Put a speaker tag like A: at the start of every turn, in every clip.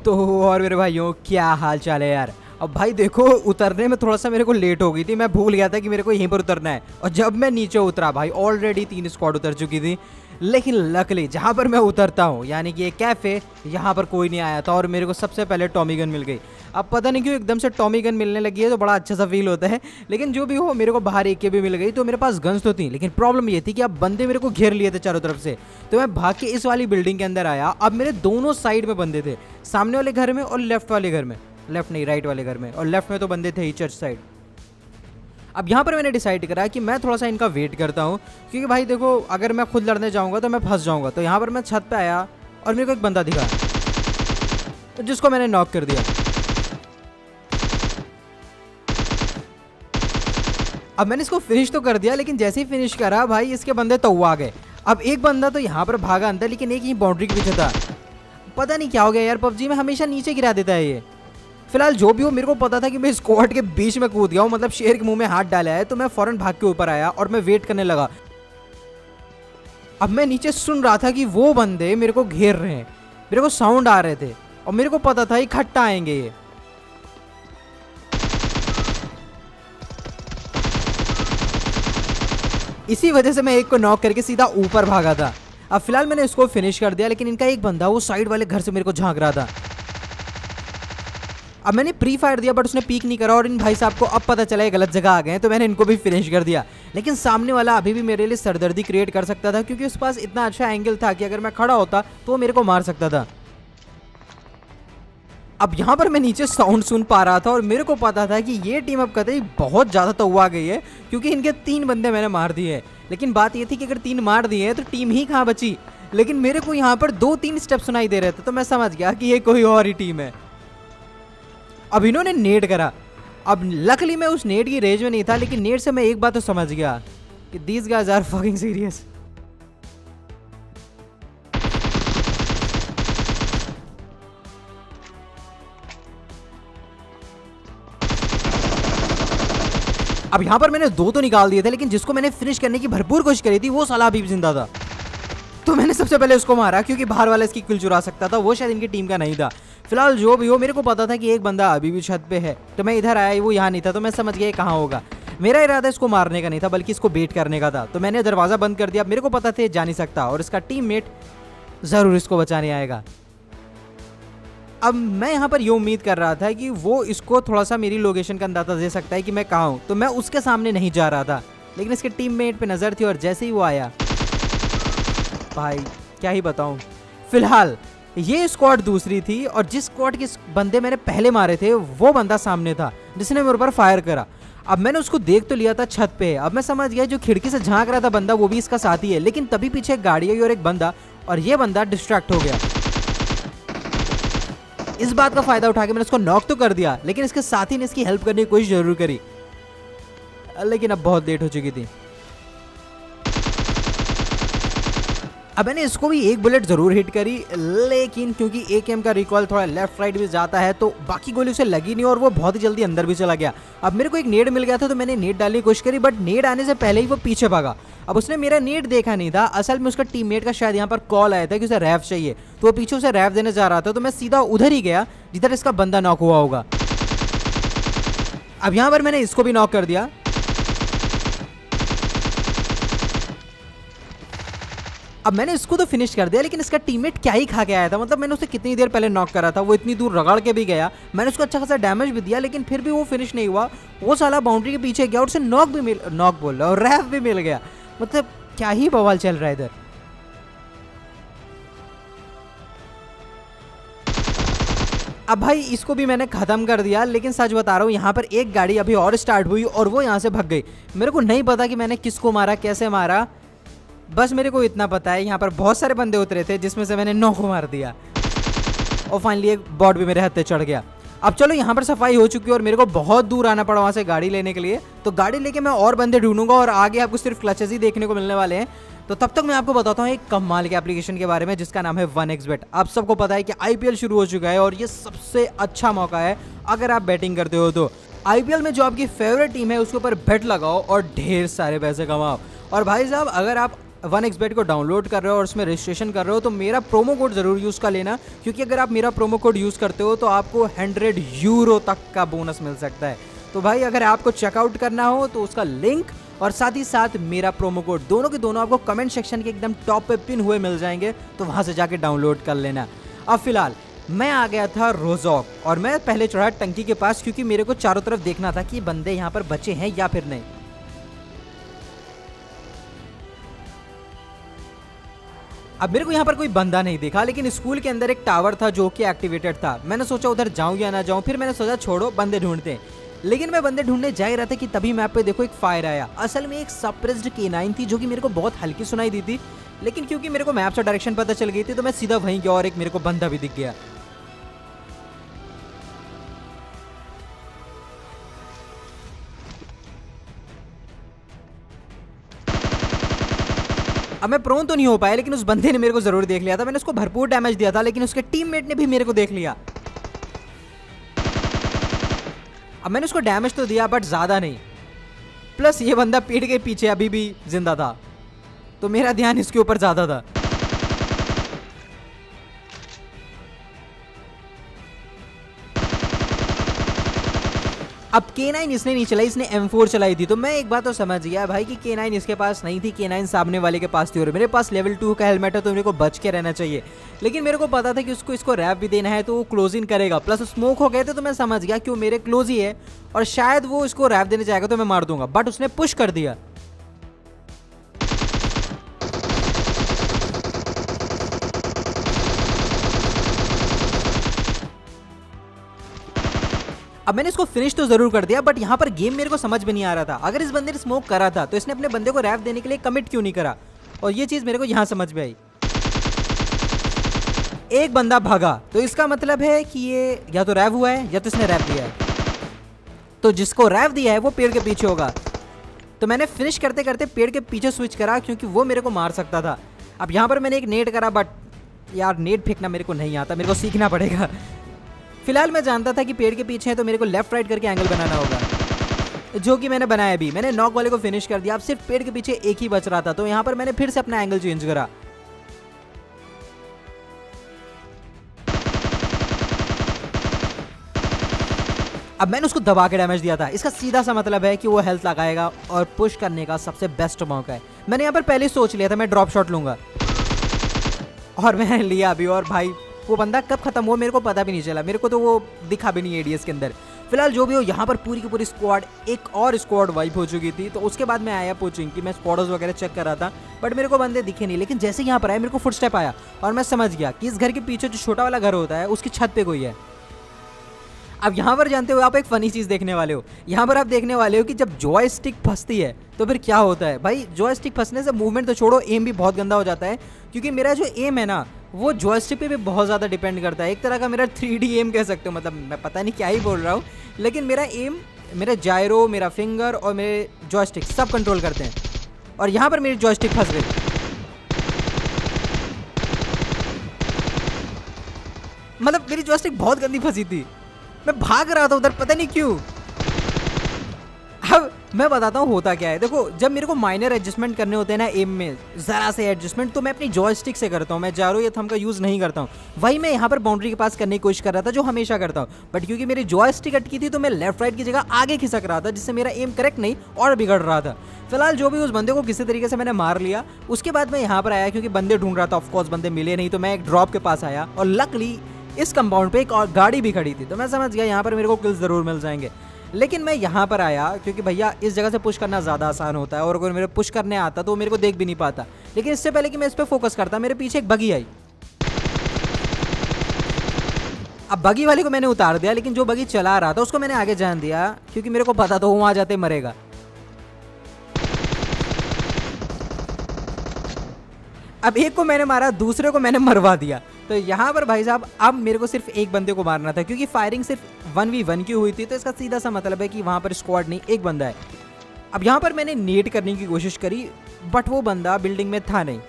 A: तो और मेरे भाइयों क्या हाल चाल है यार। अब भाई देखो उतरने में थोड़ा सा मेरे को लेट हो गई थी, मैं भूल गया था कि मेरे को यहीं पर उतरना है। और जब मैं नीचे उतरा भाई ऑलरेडी 3 स्क्वाड उतर चुकी थी। लेकिन लकली जहाँ पर मैं उतरता हूँ यानी कि ये कैफ़े, यहाँ पर कोई नहीं आया था और मेरे को सबसे पहले टॉमी गन मिल गई। अब पता नहीं क्यों एकदम से टॉमी गन मिलने लगी है तो बड़ा अच्छा सा फील होता है। लेकिन जो भी हो मेरे को बाहर एक के भी मिल गई तो मेरे पास गन्स तो थी, लेकिन प्रॉब्लम ये थी कि अब बंदे मेरे को घेर लिए थे चारों तरफ से। तो मैं भाग के इस वाली बिल्डिंग के अंदर आया। अब मेरे दोनों साइड में बंदे थे, सामने वाले घर में और लेफ्ट वाले घर में, लेफ्ट नहीं राइट वाले घर में, और लेफ्ट में तो बंदे थे ही चर्च साइड। अब यहाँ पर मैंने डिसाइड करा कि मैं थोड़ा सा इनका वेट करता हूँ, क्योंकि भाई देखो अगर मैं खुद लड़ने जाऊँगा तो मैं फंस जाऊँगा। तो यहाँ पर मैं छत पे आया और मेरे को एक बंदा दिखा जिसको मैंने नॉक कर दिया। अब मैंने इसको फिनिश तो कर दिया, लेकिन जैसे ही फिनिश करा भाई इसके बंदे तो आ गए। अब एक बंदा तो यहाँ पर भागा अंदर, लेकिन एक ही बाउंड्री के पीछे था। पता नहीं क्या हो गया यार, पबजी में हमेशा नीचे गिरा देता है ये। फिलहाल जो भी हो मेरे को पता था कि मैं स्क्वाड के बीच में कूद गया हूँ, मतलब शेर के मुंह में हाथ डाला है। तो मैं फौरन भाग के ऊपर आया और मैं वेट करने लगा। अब मैं नीचे सुन रहा था कि वो बंदे मेरे को घेर रहे हैं, मेरे को साउंड आ रहे थे और मेरे को पता था इकट्ठा आएंगे ये। इसी वजह से मैं एक को नॉक करके सीधा ऊपर भागा था। अब फिलहाल मैंने इसको फिनिश कर दिया, लेकिन इनका एक बंदा वो साइड वाले घर से मेरे को झांक रहा था। अब मैंने प्री फायर दिया बट उसने पीक नहीं करा और इन भाई साहब को अब पता चला ये गलत जगह आ गए हैं, तो मैंने इनको भी फिनिश कर दिया। लेकिन सामने वाला अभी भी मेरे लिए सरदर्दी क्रिएट कर सकता था, क्योंकि उसके पास इतना अच्छा एंगल था कि अगर मैं खड़ा होता तो वो मेरे को मार सकता था। अब यहाँ पर मैं नीचे साउंड सुन पा रहा था और मेरे को पता था कि ये टीम अब कतई बहुत ज़्यादा तवा गई है, क्योंकि इनके 3 बंदे मैंने मार दिए। लेकिन बात ये थी कि अगर 3 मार दिए तो टीम ही कहाँ बची। लेकिन मेरे को यहाँ पर 2-3 स्टेप सुनाई दे रहे थे, तो मैं समझ गया कि ये कोई और ही टीम है। अब इन्होंने नेड करा। अब लकली मैं उस नेड की रेंज में नहीं था, लेकिन नेड से मैं एक बात तो समझ गया कि these guys are fucking serious. अब यहाँ पर मैंने 2 तो निकाल दिए थे, लेकिन जिसको मैंने फिनिश करने की भरपूर कोशिश करी थी वो साला अभी भी जिंदा था। तो मैंने सबसे पहले उसको मारा, क्योंकि बाहर वाला इसकी किल चुरा सकता था, वो शायद इनकी टीम का नहीं था। फिलहाल जो भी हो मेरे को पता था कि एक बंदा अभी भी छत पे है, तो मैं इधर आया, वो यहाँ नहीं था, तो मैं समझ गया कहाँ होगा। मेरा इरादा इसको मारने का नहीं था बल्कि इसको बेट करने का था। तो मैंने दरवाज़ा बंद कर दिया। मेरे को पता था जा नहीं सकता और इसका टीममेट ज़रूर इसको बचाने आएगा। अब मैं यहाँ पर ये उम्मीद कर रहा था कि वो इसको थोड़ा सा मेरी लोकेशन का अंदाज़ा दे सकता है कि मैं कहाँ हूँ, तो मैं उसके सामने नहीं जा रहा था। लेकिन इसके टीममेट पे नज़र थी और जैसे ही वो आया भाई क्या ही बताऊँ। फिलहाल ये स्क्वाड दूसरी थी और जिस स्क्वाड के बंदे मैंने पहले मारे थे वो बंदा सामने था जिसने मेरे ऊपर फायर करा। अब मैंने उसको देख तो लिया था छत पे। अब मैं समझ गया जो खिड़की से झांक रहा था बंदा वो भी इसका साथी है, लेकिन तभी पीछे एक गाड़ी आई और एक बंदा, और ये बंदा डिस्ट्रैक्ट हो गया। इस बात का फायदा उठा के मैंने उसको नॉक तो कर दिया, लेकिन इसके साथी ने इसकी हेल्प करने की कोशिश जरूर करी, लेकिन अब बहुत लेट हो चुकी थी। अब मैंने इसको भी एक बुलेट जरूर हिट करी, लेकिन क्योंकि एकेएम का रिकॉल थोड़ा लेफ्ट राइट भी जाता है तो बाकी गोली उसे लगी नहीं और वो बहुत ही जल्दी अंदर भी चला गया। अब मेरे को एक नेड मिल गया था तो मैंने नेड डालने की कोशिश करी, बट नेड आने से पहले ही वो पीछे भागा। अब उसने मेरा नेड देखा नहीं था, असल में उसका टीममेट का शायद यहाँ पर कॉल आया था कि उसे रैफ चाहिए, तो वो पीछे उसे रैफ देने जा रहा था। तो मैं सीधा उधर ही गया जिधर इसका बंदा नॉक हुआ होगा। अब यहाँ पर मैंने इसको भी नॉक कर दिया। अब मैंने इसको तो फिनिश कर दिया, लेकिन इसका टीममेट क्या ही खा के आया था। मतलब मैंने उसे कितनी देर पहले नॉक करा था, वो इतनी दूर रगड़ के भी गया, मैंने उसको अच्छा खासा डैमेज भी दिया, लेकिन फिर भी वो फिनिश नहीं हुआ। वो साला बाउंड्री के पीछे गया और उसे नॉक बोल रहा और रैफ भी मिल गया। मतलब क्या ही बवाल चल रहा है इधर। अब भाई इसको भी मैंने खत्म कर दिया, लेकिन सच बता रहा हूँ यहाँ पर एक गाड़ी अभी और स्टार्ट हुई और वो यहाँ से भाग गई। मेरे को नहीं पता कि मैंने किसको मारा, कैसे मारा, बस मेरे को इतना पता है यहाँ पर बहुत सारे बंदे उतरे थे जिसमें से मैंने 9 को मार दिया और फाइनली एक बॉट भी मेरे हाथ पे चढ़ गया। अब चलो यहाँ पर सफाई हो चुकी है और मेरे को बहुत दूर आना पड़ा वहाँ से गाड़ी लेने के लिए, तो गाड़ी लेके मैं और बंदे ढूंढूंगा और आगे आपको सिर्फ क्लचेस ही देखने को मिलने वाले हैं। तो तब तक मैं आपको बताता हूँ एक कमाल के एप्लीकेशन के बारे में जिसका नाम है 1xBet। आप सबको पता है कि आईपीएल शुरू हो चुका है और ये सबसे अच्छा मौका है अगर आप बैटिंग करते हो तो। आईपीएल में जो आपकी फेवरेट टीम है उसके ऊपर बेट लगाओ और ढेर सारे पैसे कमाओ। और भाई साहब अगर आप 1xbet को डाउनलोड कर रहे हो और उसमें रजिस्ट्रेशन कर रहे हो तो मेरा प्रोमो कोड ज़रूर यूज़ का लेना, क्योंकि अगर आप मेरा प्रोमो कोड यूज़ करते हो तो आपको 100 यूरो तक का बोनस मिल सकता है। तो भाई अगर आपको चेकआउट करना हो तो उसका लिंक और साथ ही साथ मेरा प्रोमो कोड दोनों के दोनों आपको कमेंट सेक्शन के एकदम टॉप पे पिन हुए मिल जाएंगे, तो वहाँ से जाके डाउनलोड कर लेना। अब फिलहाल मैं आ गया था रोजॉक और मैं पहले चढ़ा टंकी के पास, क्योंकि मेरे को चारों तरफ देखना था कि बंदे यहाँ पर बचे हैं या फिर नहीं। अब मेरे को यहाँ पर कोई बंदा नहीं दिखा, लेकिन स्कूल के अंदर एक टावर था जो कि एक्टिवेटेड था। मैंने सोचा उधर जाऊं या ना जाऊं, फिर मैंने सोचा छोड़ो बंदे ढूंढते हैं। लेकिन मैं बंदे ढूंढने जा ही रहा था कि तभी मैप पे देखो एक फायर आया। असल में एक सप्रेस्ड K9 थी जो कि मेरे को बहुत हल्की सुनाई दी थी, लेकिन क्योंकि मेरे को मैप से डायरेक्शन पता चल गई थी तो मैं सीधा वहीं गया और एक मेरे को बंदा भी दिख गया। अब मैं प्रोन तो नहीं हो पाया, लेकिन उस बंदे ने मेरे को जरूर देख लिया था। मैंने उसको भरपूर डैमेज दिया था, लेकिन उसके टीममेट ने भी मेरे को देख लिया। अब मैंने उसको डैमेज तो दिया बट ज्यादा नहीं, प्लस ये बंदा पीठ के पीछे अभी भी जिंदा था, तो मेरा ध्यान इसके ऊपर ज्यादा था। अब K9 इसने नहीं चलाई, इसने M4 चलाई थी। तो मैं एक बात तो समझ गया भाई कि K9 इसके पास नहीं थी, K9 सामने वाले के पास थी और मेरे पास लेवल 2 का हेलमेट है तो मेरे को बच के रहना चाहिए। लेकिन मेरे को पता था कि उसको इसको रैप भी देना है तो वो क्लोज इन करेगा, प्लस स्मोक हो गए थे तो मैं समझ गया कि वो मेरे क्लोज ही है और शायद वो इसको रैप देने जाएगा तो मैं मार दूंगा, बट उसने पुश कर दिया। अब मैंने इसको फिनिश तो जरूर कर दिया, बट यहाँ पर गेम मेरे को समझ में नहीं आ रहा था। अगर इस बंदे ने स्मोक करा था तो इसने अपने बंदे को रैप देने के लिए कमिट क्यों नहीं करा, और ये चीज मेरे को यहाँ समझ में आई। एक बंदा भागा तो इसका मतलब है कि ये या तो रैप हुआ है या तो इसने रैप दिया है, तो जिसको रैप दिया है वो पेड़ के पीछे होगा। तो मैंने फिनिश करते करते पेड़ के पीछे स्विच करा क्योंकि वो मेरे को मार सकता था। अब यहाँ पर मैंने एक नेट करा, बट यार नेट फेंकना मेरे को नहीं आता, मेरे को सीखना पड़ेगा। फिलहाल मैं जानता था कि पेड़ के पीछे है तो मेरे को लेफ्ट राइट करके एंगल बनाना होगा, जो कि मैंने बनाया भी। मैंने नॉक वाले को फिनिश कर दिया। अब सिर्फ पेड़ के पीछे एक ही बच रहा था, तो यहाँ पर मैंने फिर से अपना एंगल चेंज करा। अब मैंने उसको दबा के डैमेज दिया था। इसका सीधा सा मतलब है कि वो हेल्थ लगाएगा और पुश करने का सबसे बेस्ट मौका है। मैंने यहाँ पर पहले ही सोच लिया था मैं ड्रॉप शॉट लूंगा और मैंने लिया भी, और भाई वो बंदा कब खत्म हुआ मेरे को पता भी नहीं चला, मेरे को तो वो दिखा भी नहीं एडीएस के अंदर। फिलहाल जो भी हो, यहाँ पर पूरी की पूरी स्क्वाड, एक और स्क्वाड वाइप हो चुकी थी। तो उसके बाद मैं आया पोचिंग की, मैं स्क्वाडर्स वगैरह चेक कर रहा था, बट मेरे को बंदे दिखे नहीं। लेकिन जैसे यहाँ पर आया मेरे को फुटस्टेप आया और मैं समझ गया कि इस घर के पीछे जो छोटा वाला घर होता है उसकी छत पे कोई है। अब यहाँ पर जानते हो आप एक फनी चीज़ देखने वाले हो। यहाँ पर आप देखने वाले हो कि जब जॉयस्टिक फंसती है तो फिर क्या होता है। भाई जॉयस्टिक फंसने से मूवमेंट तो छोड़ो, एम भी बहुत गंदा हो जाता है, क्योंकि मेरा जो एम है ना वो जॉयस्टिक पे भी बहुत ज़्यादा डिपेंड करता है। एक तरह का मेरा 3D एम कह सकते हो, मतलब मैं पता नहीं क्या ही बोल रहा हूँ, लेकिन मेरा एम, मेरा जायरो, मेरा फिंगर और मेरे जॉयस्टिक सब कंट्रोल करते हैं। और यहाँ पर मेरी जॉयस्टिक फंस गई। मतलब मेरी जॉयस्टिक बहुत गंदी फंसी थी, मैं भाग रहा था उधर, पता नहीं क्यों। अब मैं बताता हूँ होता क्या है। देखो जब मेरे को माइनर एडजस्टमेंट करने होते हैं ना एम में, ज़रा से एडजस्टमेंट, तो मैं अपनी जॉयस्टिक से करता हूँ। मैं जारो या थंब का यूज़ नहीं करता हूँ। वही मैं यहाँ पर बाउंड्री के पास करने की कोशिश कर रहा था, जो हमेशा करता हूँ, बट क्योंकि मेरी जॉयस्टिक अटकी थी तो मैं लेफ्ट राइट की जगह आगे खिसक रहा था, जिससे मेरा एम करेक्ट नहीं और बिगड़ रहा था। फिलहाल जो भी, उस बंदे को किसी तरीके से मैंने मार लिया। उसके बाद मैं यहाँ पर आया क्योंकि बंदे ढूंढ रहा था, ऑफकोर्स बंदे मिले नहीं, तो मैं एक ड्रॉप के पास आया और लकली इस कंपाउंड पे एक और गाड़ी भी खड़ी थी, तो मैं समझ गया यहाँ पर मेरे को किल्स ज़रूर मिल जाएंगे। लेकिन मैं यहाँ पर आया क्योंकि भैया इस जगह से पुश करना ज़्यादा आसान होता है, और अगर मेरे पुश करने आता तो वो मेरे को देख भी नहीं पाता। लेकिन इससे पहले कि मैं इस पर फोकस करता, मेरे पीछे एक बगी आई। अब बगी वाले को मैंने उतार दिया, लेकिन जो बगी चला रहा था उसको मैंने आगे जान दिया, क्योंकि मेरे को पता था वो वहाँ जाते मरेगा। अब एक को मैंने मारा, दूसरे को मैंने मरवा दिया। तो यहाँ पर भाई साहब अब मेरे को सिर्फ एक बंदे को मारना था, क्योंकि फायरिंग सिर्फ 1v1 की हुई थी, तो इसका सीधा सा मतलब है कि वहाँ पर स्क्वाड नहीं, एक बंदा है। अब यहाँ पर मैंने नेट करने की कोशिश करी, बट वो बंदा बिल्डिंग में था नहीं।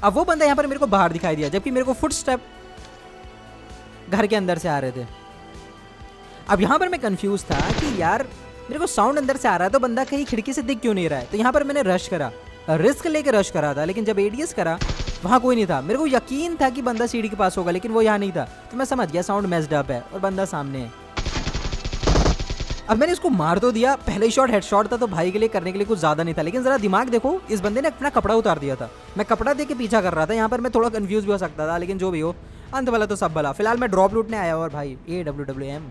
A: अब वो बंदा यहाँ पर मेरे को बाहर दिखाई दिया, जबकि मेरे को फुटस्टेप घर के अंदर से आ रहे थे। अब यहाँ पर मैं कंफ्यूज था कि यार मेरे को साउंड अंदर से आ रहा है तो बंदा कहीं खिड़की से दिख क्यों नहीं रहा है। तो यहाँ पर मैंने रश करा, रिस्क लेके रश करा था, लेकिन जब एडीएस करा वहाँ कोई नहीं था। मेरे को यकीन था कि बंदा सीढ़ी के पास होगा, लेकिन वो यहाँ नहीं था। तो मैं समझ गया साउंड मेस्ड अप है और बंदा सामने है। अब मैंने इसको मार तो दिया, पहले ही शॉट हेडशॉट था तो भाई के लिए करने के लिए कुछ ज्यादा नहीं था, लेकिन जरा दिमाग देखो, इस बंदे ने अपना कपड़ा उतार दिया था। मैं कपड़ा दे के पीछा कर रहा था। यहाँ पर मैं थोड़ा कंफ्यूज भी हो सकता था, लेकिन जो भी हो अंत वाला तो सब भला। फिलहाल मैं ड्रॉप लूटने आया और भाई AWWM।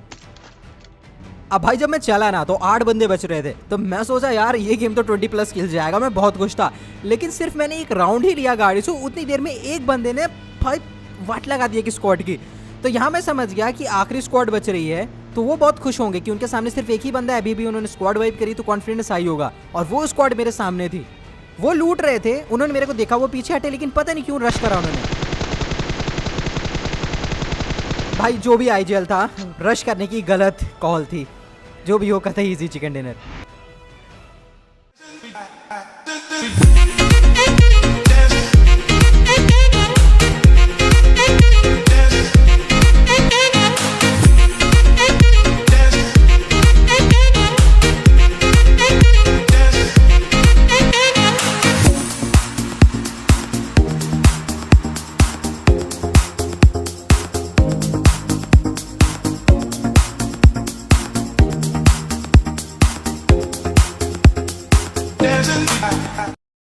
A: अब भाई जब मैं चला ना तो 8 बंदे बच रहे थे, तो मैं सोचा यार ये गेम तो 20+ किल जाएगा, मैं बहुत खुश था। लेकिन सिर्फ मैंने एक राउंड ही लिया गाड़ी से, उतनी देर में एक बंदे ने भाई वाट लगा दी कि स्क्वाड की। तो यहाँ मैं समझ गया कि आखिरी स्क्वाड बच रही है, तो वो बहुत खुश होंगे कि उनके सामने सिर्फ एक ही बंदा है। अभी भी उन्होंने स्क्वाड वाइप करी तो कॉन्फिडेंस आई होगा, और वो स्क्वाड मेरे सामने थी। वो लूट रहे थे, उन्होंने मेरे को देखा, वो पीछे हटे, लेकिन पता नहीं क्यों रश करा उन्होंने। भाई जो भी IGL था, रश करने की गलत कॉल थी। जो भी हो, कतई इजी चिकन डिनर।